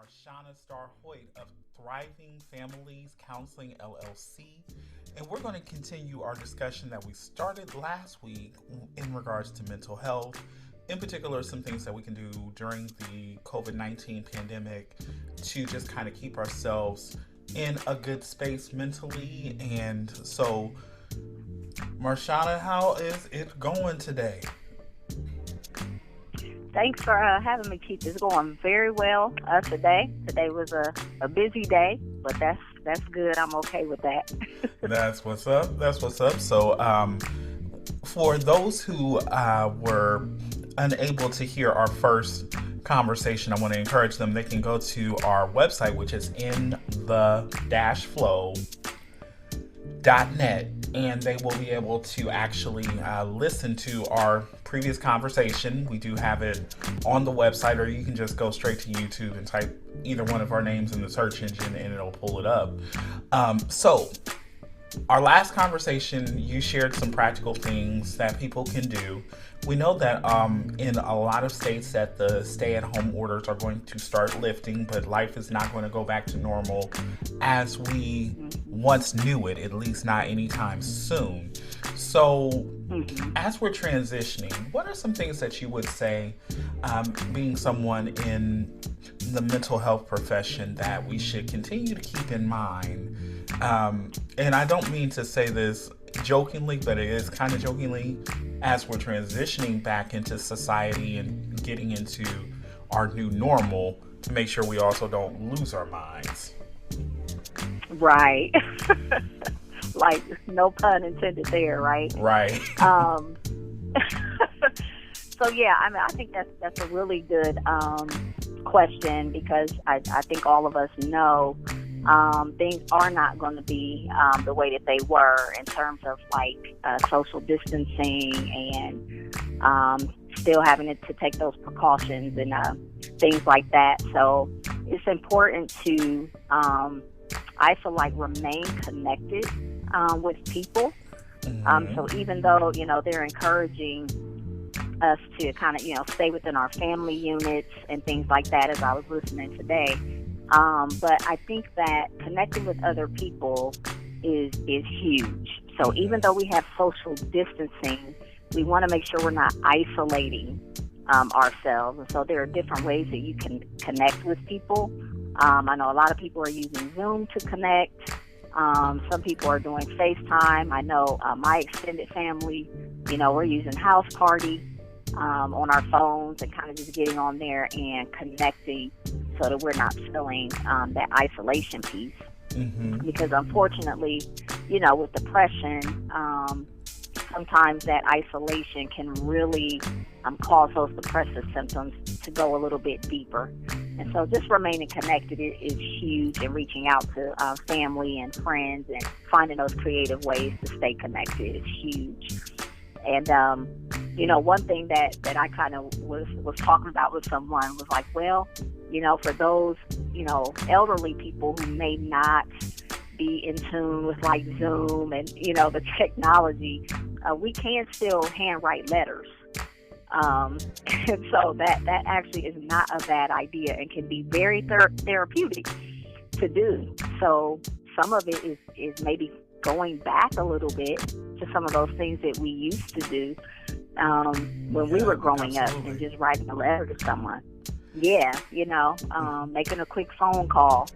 Marshawna Starr Hoyte of Thriving Families Counseling LLC, and we're going to continue our discussion that we started last week in regards to mental health. In particular, some things that we can do during the COVID-19 pandemic to just kind of keep ourselves in a good space mentally. And so, Marshawna, how is it going today? Thanks for having me, Keith. It's going very well today. Today was a busy day, but that's good. I'm okay with that. That's what's up. That's what's up. So, for those who were unable to hear our first conversation, I want to encourage them. They can go to our website, which is in the flow.net, and they will be able to actually listen to our previous conversation. We do have it on the website, or you can just go straight to YouTube and type either one of our names in the search engine and it'll pull it up. So our last conversation, you shared some practical things that people can do. We know that in a lot of states that the stay-at-home orders are going to start lifting, but life is not going to go back to normal as we once knew it, at least not anytime soon. So as we're transitioning, what are some things that you would say, being someone in the mental health profession, that we should continue to keep in mind? And I don't mean to say this jokingly, but it is kind of jokingly, as we're transitioning back into society and getting into our new normal, to make sure we also don't lose our minds. Right. Like, no pun intended there, right? Right. So yeah, I think that's a really good question, because I think all of us know things are not going to be the way that they were in terms of like social distancing and still having to take those precautions and things like that. So it's important to remain connected with people. So even though, they're encouraging us to kind of, stay within our family units and things like that, as I was listening today. But I think that connecting with other people is huge. So even though we have social distancing, we want to make sure we're not isolating ourselves. And so there are different ways that you can connect with people. I know a lot of people are using Zoom to connect. Some people are doing FaceTime. I know my extended family, we're using House Party on our phones and kind of just getting on there and connecting so that we're not feeling that isolation piece. Because unfortunately, with depression, sometimes that isolation can really cause those depressive symptoms to go a little bit deeper. And so just remaining connected is huge, and reaching out to family and friends and finding those creative ways to stay connected is huge. And, one thing that I kind of was talking about with someone was like, well, for those, elderly people who may not be in tune with like Zoom and, the technology, we can still handwrite letters. And so that actually is not a bad idea and can be very therapeutic to do. So some of it is maybe going back a little bit to some of those things that we used to do when we were growing up, and just writing a letter to someone. Yeah, making a quick phone call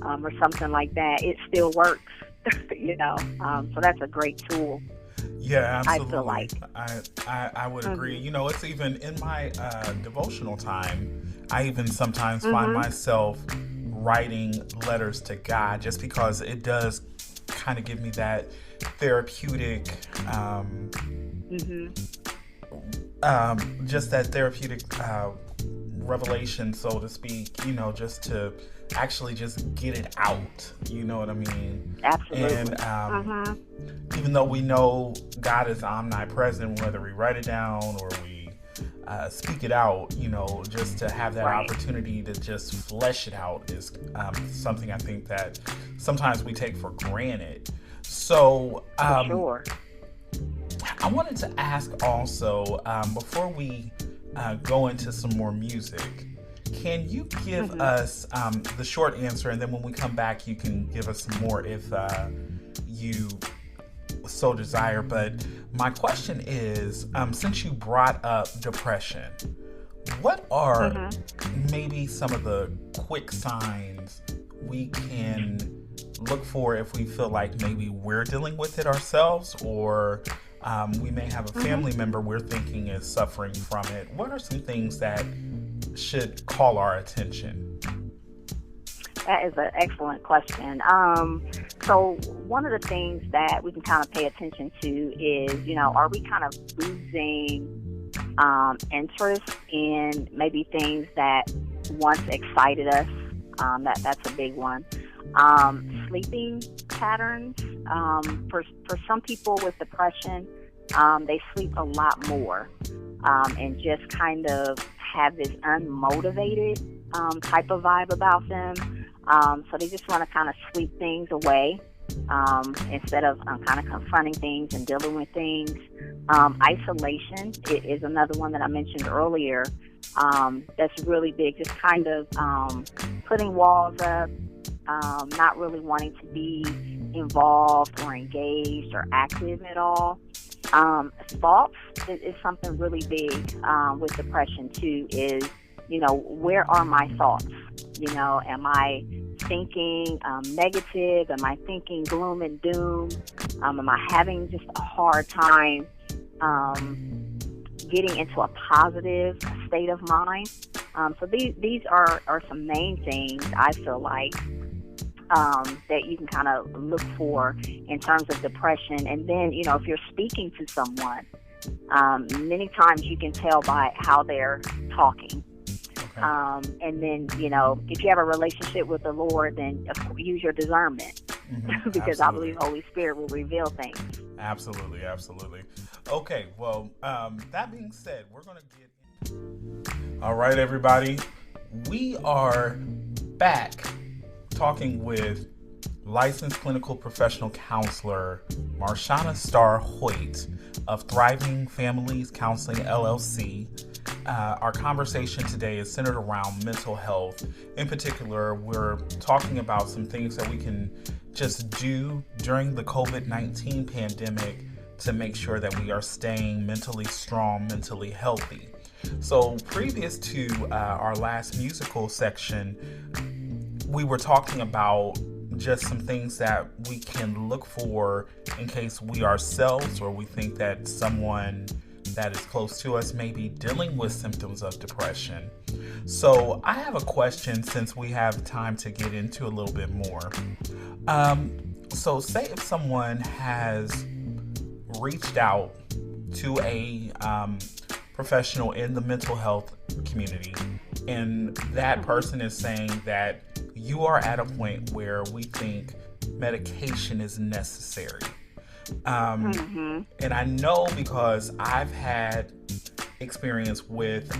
or something like that. It still works, so that's a great tool. Yeah, absolutely. I feel like I would agree. It's even in my devotional time, I even sometimes find myself writing letters to God, just because it does kind of give me that therapeutic just that therapeutic revelation, so to speak, just to actually just get it out, you know what I mean? Absolutely. And even though we know God is omnipresent, whether we write it down or we speak it out, just to have that opportunity to just flesh it out is something I think that sometimes we take for granted. So for sure. I wanted to ask also, before we go into some more music, Can you give us the short answer, and then when we come back, you can give us some more if you so desire. But my question is, since you brought up depression, what are maybe some of the quick signs we can look for if we feel like maybe we're dealing with it ourselves, or we may have a family member we're thinking is suffering from it? What are some things that should call our attention? That is an excellent question. So one of the things that we can kind of pay attention to is, are we kind of losing interest in maybe things that once excited us? That's a big one. Sleeping patterns. For some people with depression, they sleep a lot more and just kind of have this unmotivated type of vibe about them. So they just want to kind of sweep things away instead of kind of confronting things and dealing with things. Isolation is another one that I mentioned earlier. That's really big. Just kind of putting walls up, not really wanting to be involved or engaged or active at all. Thoughts is something really big with depression too. Is where are my thoughts? Am I thinking negative? Am I thinking gloom and doom? Am I having just a hard time getting into a positive state of mind? So these are some main things I feel like that you can kind of look for in terms of depression. And then, if you're speaking to someone, many times you can tell by how they're talking. Okay. And then, if you have a relationship with the Lord, then use your discernment because I believe Holy Spirit will reveal things. Absolutely, absolutely. Okay, well, that being said, we're going to get... All right, everybody. We are back talking with licensed clinical professional counselor Marshawna Starr Hoyte of Thriving Families Counseling, LLC. Our conversation today is centered around mental health. In particular, we're talking about some things that we can just do during the COVID-19 pandemic to make sure that we are staying mentally strong, mentally healthy. So previous to our last musical section, we were talking about just some things that we can look for in case we ourselves or we think that someone that is close to us may be dealing with symptoms of depression. So I have a question since we have time to get into a little bit more. So say if someone has reached out to a professional in the mental health community and that person is saying that you are at a point where we think medication is necessary. And I know because I've had experience with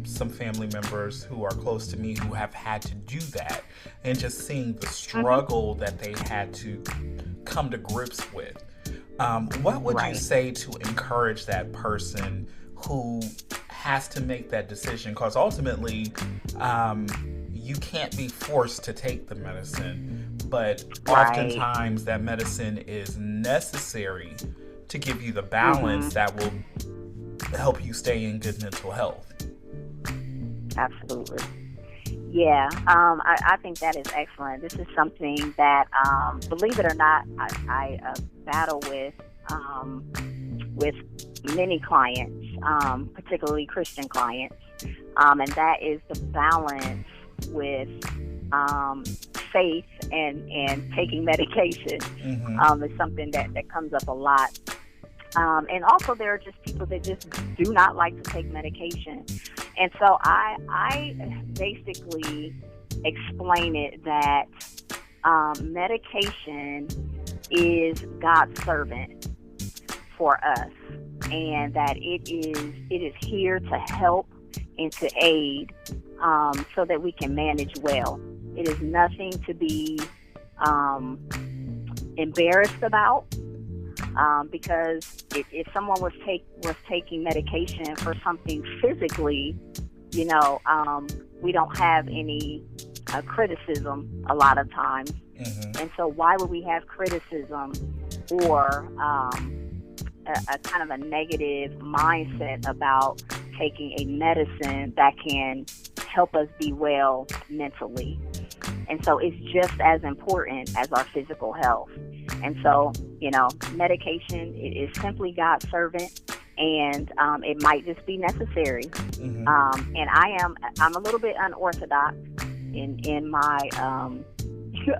some family members who are close to me who have had to do that, and just seeing the struggle that they had to come to grips with. What would you say to encourage that person who has to make that decision? Because ultimately, you can't be forced to take the medicine, but oftentimes that medicine is necessary to give you the balance that will help you stay in good mental health. Absolutely. Yeah, I think that is excellent. This is something that, believe it or not, I battle with many clients, particularly Christian clients, and that is the balance with faith and taking medication. Is something that comes up a lot. And also there are just people that just do not like to take medication. And so I basically explain it that medication is God's servant for us, and that it is here to help and to aid so that we can manage well. It is nothing to be embarrassed about. Because if someone was taking medication for something physically we don't have any criticism a lot of times. And so why would we have criticism or a kind of a negative mindset about taking a medicine that can help us be well mentally? And so it's just as important as our physical health. And so, medication is simply God's servant, and it might just be necessary. And I'm a little bit unorthodox in my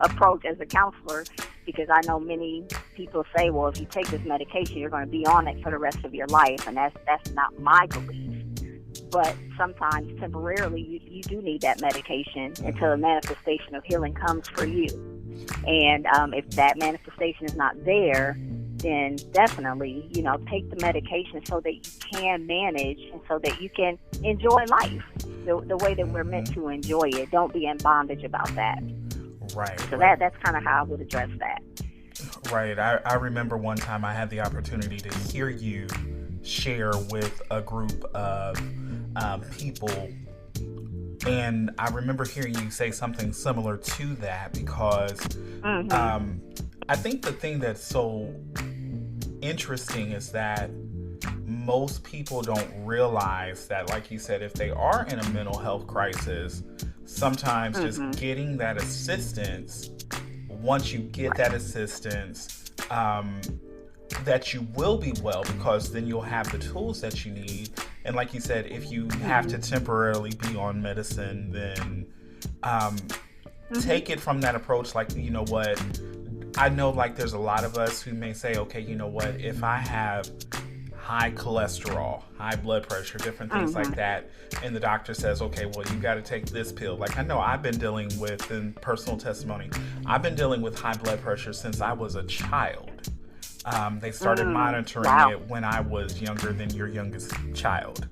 approach as a counselor, because I know many people say, well, if you take this medication, you're going to be on it for the rest of your life, and that's not my belief. But sometimes temporarily you do need that medication until a manifestation of healing comes for you. And if that manifestation is not there, then definitely, take the medication so that you can manage and so that you can enjoy life the way that we're meant to enjoy it. Don't be in bondage about that. Right. So that's kind of how I would address that. Right. I remember one time I had the opportunity to hear you share with a group of people, and I remember hearing you say something similar to that, because I think the thing that's so interesting is that most people don't realize that, like you said, if they are in a mental health crisis, sometimes just getting that assistance, once you get that assistance, that you will be well, because then you'll have the tools that you need. And like you said, if you have to temporarily be on medicine, then take it from that approach. Like, you know what, I know, like, there's a lot of us who may say, okay, you know what, if I have high cholesterol, high blood pressure, different things like that, and the doctor says, okay, well, you got to take this pill. Like, I know I've been dealing with, in personal testimony, I've been dealing with high blood pressure since I was a child. They started monitoring it when I was younger than your youngest child.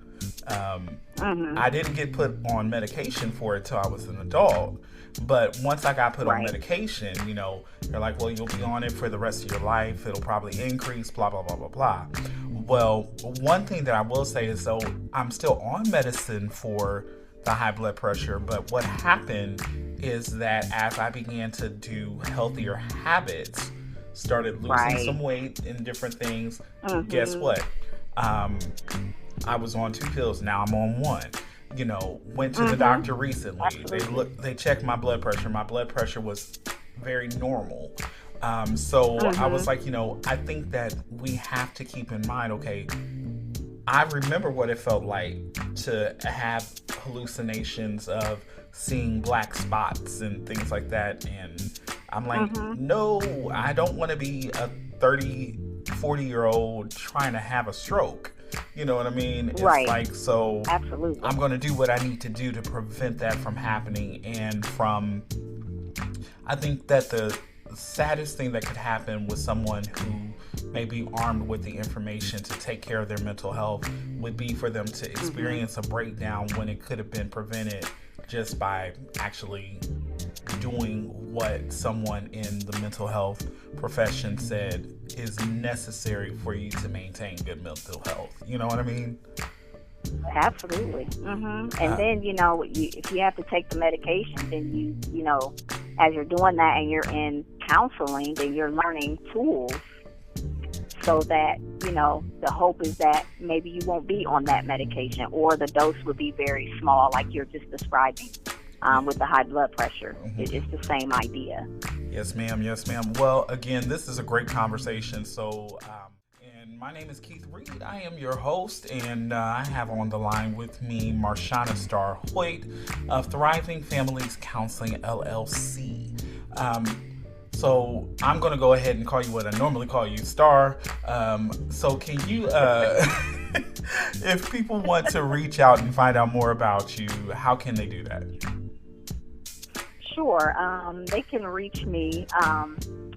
I didn't get put on medication for it till I was an adult. But once I got put on medication, they're like, well, you'll be on it for the rest of your life. It'll probably increase, blah, blah, blah, blah, blah. Well, one thing that I will say is, so I'm still on medicine for the high blood pressure. But what happened is that as I began to do healthier habits, started losing some weight and different things, guess what? I was on 2 pills. Now I'm on 1. Went to the doctor recently. They checked my blood pressure. My blood pressure was very normal. So I was like, I think that we have to keep in mind, okay, I remember what it felt like to have hallucinations of seeing black spots and things like that. And I'm like, no, I don't want to be a 30, 40-year-old trying to have a stroke. You know what I mean? It's like, so absolutely, I'm going to do what I need to do to prevent that from happening. And I think that the saddest thing that could happen with someone who may be armed with the information to take care of their mental health would be for them to experience a breakdown when it could have been prevented just by actually doing what someone in the mental health profession said is necessary for you to maintain good mental health. You know what I mean? Absolutely. And then, if you have to take the medication, then you as you're doing that and you're in counseling, then you're learning tools so that, the hope is that maybe you won't be on that medication, or the dose would be very small, like you're just describing with the high blood pressure. It's the same idea. Yes, ma'am. Yes, ma'am. Well, again, this is a great conversation. So, and my name is Keith Reed. I am your host, and I have on the line with me Marshawna Starr Hoyte of Thriving Families Counseling, LLC. So I'm going to go ahead and call you what I normally call you, Star. So can you, if people want to reach out and find out more about you, how can they do that? Sure. They can reach me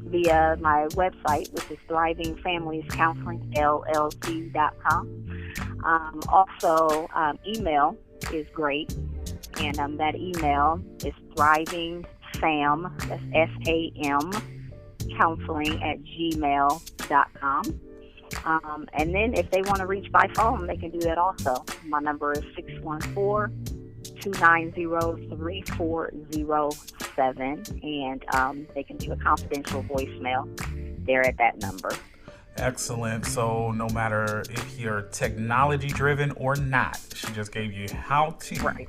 via my website, which is thrivingfamiliescounselingllc.com. Also, email is great, and that email is thrivingfam, that's SAM, counseling@gmail.com. And then if they want to reach by phone, they can do that also. My number is 614 290-3407, and they can leave a confidential voicemail there at that number. Excellent. So no matter if you're technology driven or not, she just gave you how to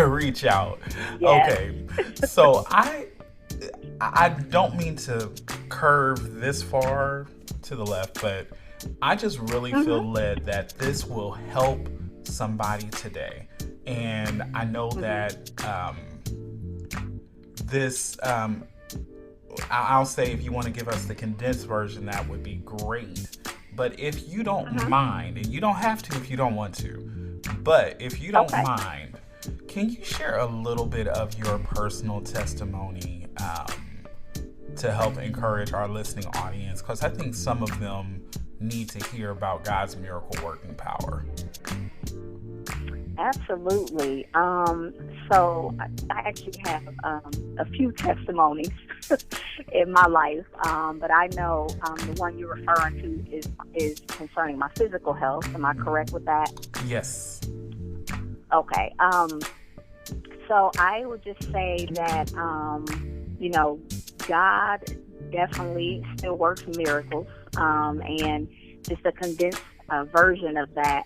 reach out. Yes. Okay. So I don't mean to curve this far to the left, but I just really feel led that this will help somebody today. And I know that this I'll say, if you want to give us the condensed version, that would be great. But if you don't mind, and you don't have to if you don't want to, but if you don't mind, can you share a little bit of your personal testimony to help encourage our listening audience? Because I think some of them need to hear about God's miracle working power. Absolutely. So I actually have a few testimonies in my life, but I know the one you're referring to is concerning my physical health. Am I correct with that? Yes. Okay. So I would just say that, God definitely still works miracles, and just a condensed version of that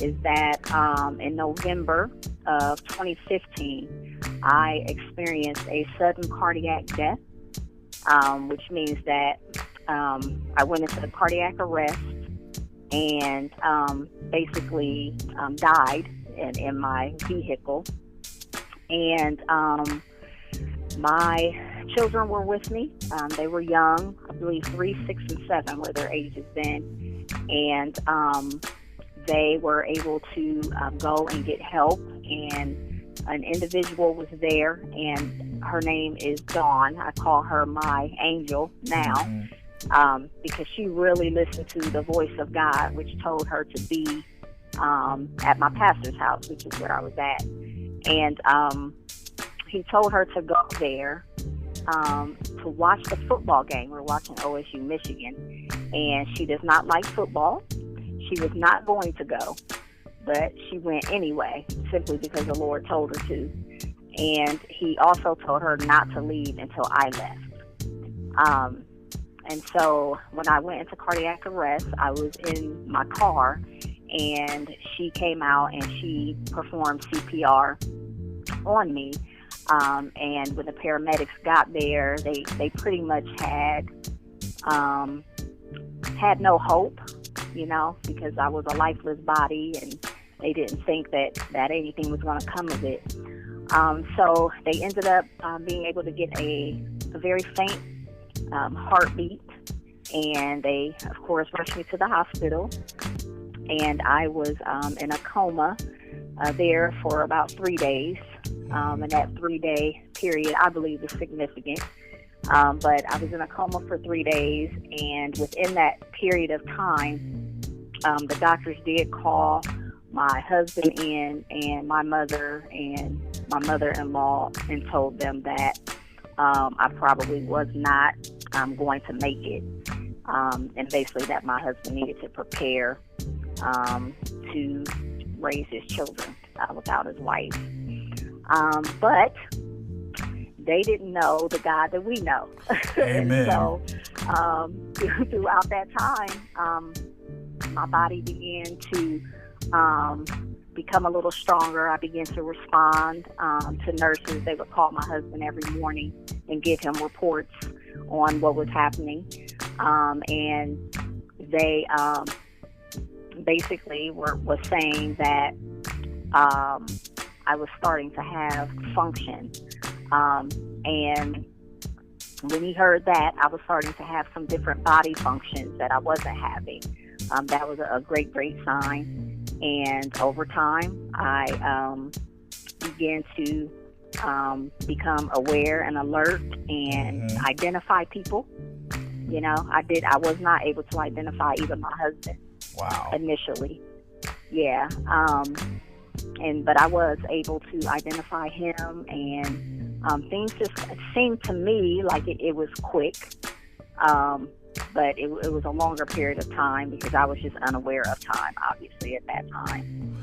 is that in November of 2015, I experienced a sudden cardiac death, which means that I went into cardiac arrest and basically died in my vehicle. And my children were with me. They were young, I believe 3, 6, and 7 were their ages then. And they were able to go and get help, and an individual was there, and her name is Dawn. I call her my angel now, because she really listened to the voice of God, which told her to be at my pastor's house, which is where I was at. And he told her to go there to watch the football game. We're watching OSU Michigan, and she does not like football. She was not going to go, but she went anyway, simply because the Lord told her to. And he also told her not to leave until I left. And so when I went into cardiac arrest, I was in my car, and she came out and she performed CPR on me. And when the paramedics got there, they pretty much had no hope, because I was a lifeless body, and they didn't think that anything was going to come of it. So they ended up being able to get a very faint heartbeat, and they, of course, rushed me to the hospital, and I was in a coma there for about 3 days. And that 3-day period, I believe, is significant. But I was in a coma for 3 days, and within that period of time, the doctors did call my husband in, and my mother and my mother-in-law, and told them that I probably was not going to make it, and basically that my husband needed to prepare to raise his children without his wife. But they didn't know the God that we know. Amen. And so throughout that time, my body began to become a little stronger. I began to respond to nurses. They would call my husband every morning and give him reports on what was happening. And they basically was saying that I was starting to have function. And when he heard that, I was starting to have some different body functions that I wasn't having. That was a great sign. And over time, I began to become aware and alert and identify people. I was not able to identify even my husband. Wow. Initially. Yeah. But I was able to identify him, and things just seemed to me like it was quick. But it was a longer period of time because I was just unaware of time, obviously, at that time.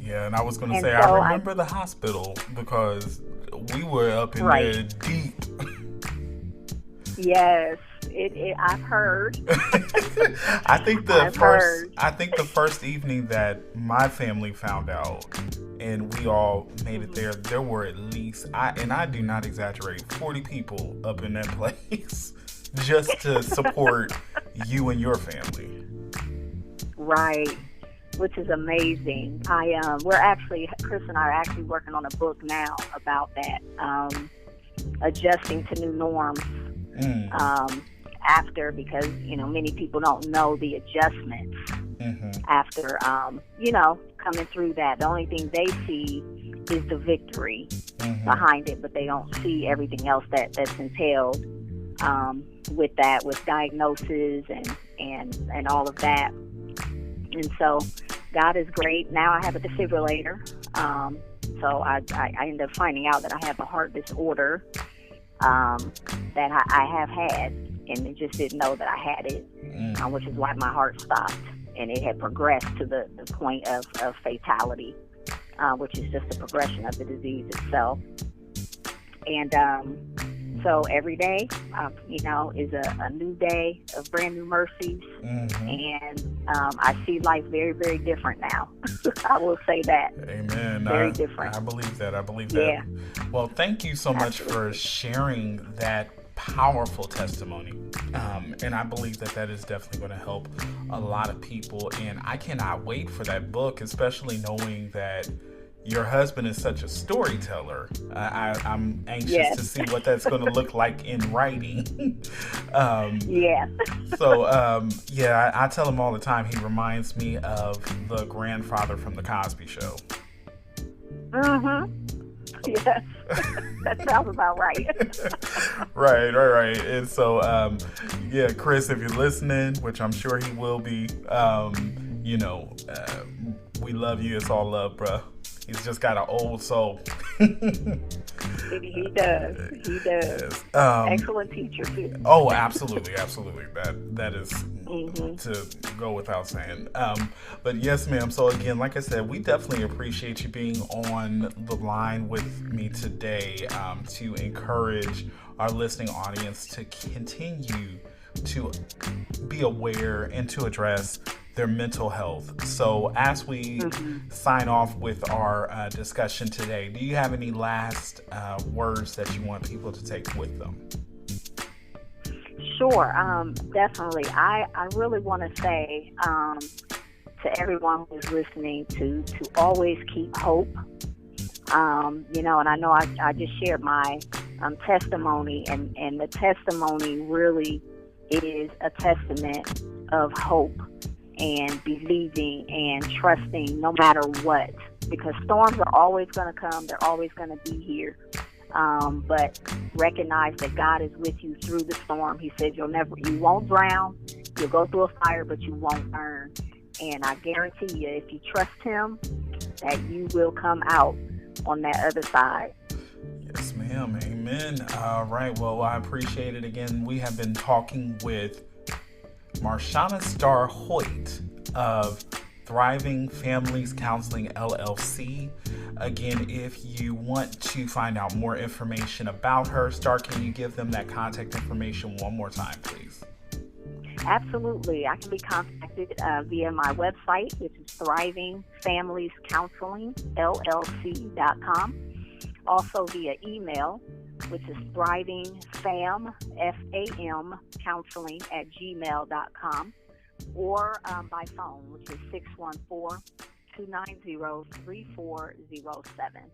Yeah, and I was going to And say, so I remember the hospital because we were up in there deep. Yes, I've heard. I think the first evening that my family found out and we all made it there were at least, I do not exaggerate, 40 people up in that place just to support you and your family. Right. Which is amazing. Chris and I are actually working on a book now about that, adjusting to new norms. After, because many people don't know the adjustments after coming through that. The only thing they see is the victory behind it, but they don't see everything else that's entailed with that, with diagnosis and all of that. And so God is great. Now I have a defibrillator, so I ended up finding out that I have a heart disorder that I have had, and I just didn't know that I had it, which is why my heart stopped, and it had progressed to the point of fatality, which is just the progression of the disease itself. And so every day, is a new day of brand new mercies, and I see life very, very different now. I will say that. Amen. Very different. I believe that. Yeah. Well, thank you so much for sharing that powerful testimony. And I believe that is definitely going to help a lot of people. And I cannot wait for that book, especially knowing that your husband is such a storyteller. I'm anxious to see what that's going to look like in writing. So, I tell him all the time, he reminds me of the grandfather from The Cosby Show. Yes, that sounds about right. Right. And so, Chris, if you're listening, which I'm sure he will be, we love you. It's all love, bruh. He's just got an old soul. He does. Yes. Excellent teacher, too. Oh, absolutely. That is to go without saying. But yes, ma'am. So again, like I said, we definitely appreciate you being on the line with me today to encourage our listening audience to continue to be aware and to address their mental health. So as we sign off with our discussion today, do you have any last words that you want people to take with them? Sure, definitely. I really want to say to everyone who's listening to always keep hope. And I know I just shared my testimony, and the testimony really is a testament of hope and believing and trusting no matter what, because storms are always going to come. They're always going to be here. But recognize that God is with you through the storm. He said you won't drown. You'll go through a fire, but you won't burn. And I guarantee you, if you trust Him, that you will come out on that other side. Yes, ma'am. Amen. All right. Well, I appreciate it. Again, we have been talking with Marshawna Starr Hoyte of Thriving Families Counseling, LLC. Again, if you want to find out more information about her, Starr, can you give them that contact information one more time, please? Absolutely. I can be contacted via my website, which is thrivingfamiliescounseling.llc.com. Also via email, which is thrivingfam, F-A-M, counseling@gmail.com, or by phone, which is 614-290-3407.